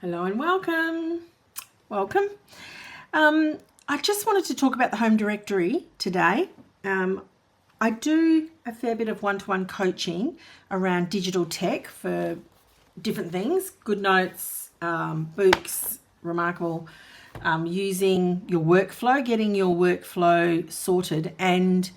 Hello and welcome. Welcome. I just wanted to talk about the home directory today. I do a fair bit of one-to-one coaching around digital tech for different things, GoodNotes, BOOX, ReMarkable, using your workflow, getting your workflow sorted. And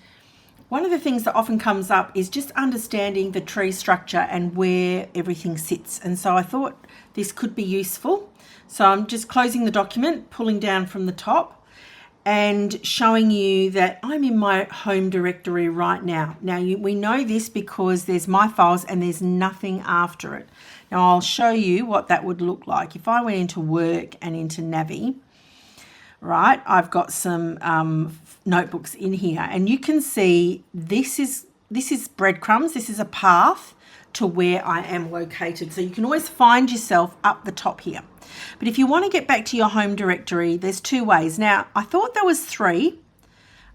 one of the things that often comes up is just understanding the tree structure and where everything sits. And so I thought this could be useful. So I'm just closing the document, pulling down from the top and showing you that I'm in my home directory right now. Now we know this because there's my files and there's nothing after it. Now I'll show you what that would look like. If I went into work and into Navi, right, I've got some notebooks in here and you can see this is breadcrumbs. This is a path to where I am located. So you can always find yourself up the top here. But if you want to get back to your home directory, there's two ways. Now, I thought there was three,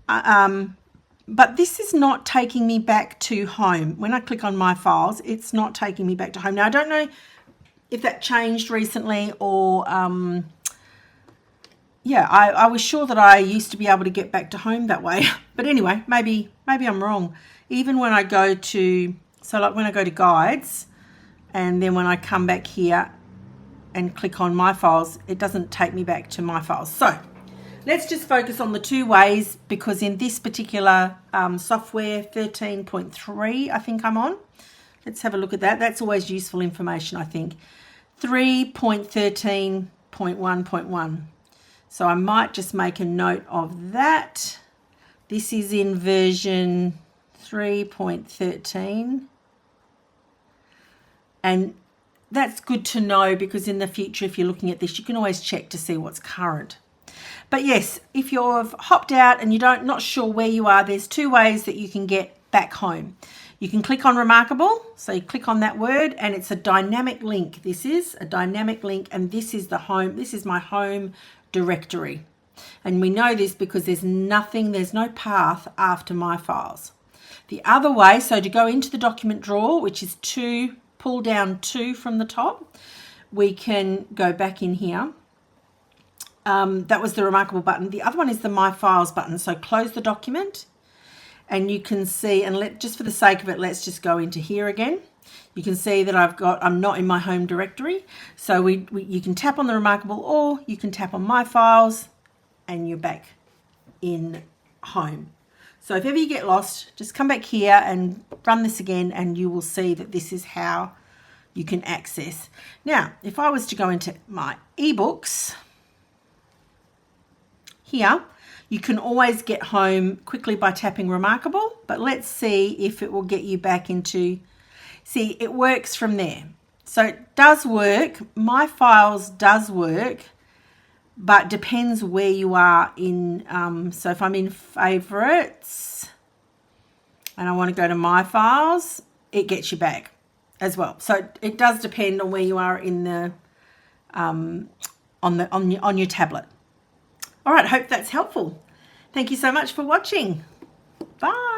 but this is not taking me back to home. When I click on my files, it's not taking me back to home. Now, I don't know if that changed recently or, yeah, I was sure that I used to be able to get back to home that way. But anyway, maybe I'm wrong. Even when I go to, so like when I go to guides and then when I come back here and click on my files, it doesn't take me back to my files. So let's just focus on the two ways, because in this particular software 13.3, I think I'm on. Let's have a look at that. That's always useful information, I think. 3.13.1.1. So I might just make a note of that. This is in version 3.13. And that's good to know, because in the future, if you're looking at this, you can always check to see what's current. But yes, if you've hopped out and you're not sure where you are, there's two ways that you can get back home. You can click on ReMarkable. So you click on that word and it's a dynamic link. This is a dynamic link and this is the home. This is my home directory. And we know this because there's no path after my files. The other way, so to go into the document drawer, which is pull down 2 from the top, we can go back in here. That was the ReMarkable button. The other one is the My Files button. So close the document and you can see, and just for the sake of it, let's just go into here again. You can see that I'm not in my home directory. So you can tap on the ReMarkable or you can tap on My Files and you're back in home. So if ever you get lost, just come back here and run this again and you will see that this is how you can access. Now, if I was to go into my ebooks, here, you can always get home quickly by tapping ReMarkable, but let's see if it will get you back into, see, it works from there. So it does work, My Files does work, but depends where you are in, so if I'm in favorites and I want to go to My Files, it gets you back as well. So it does depend on where you are in the, on your tablet. All right, hope that's helpful. Thank you so much for watching. Bye.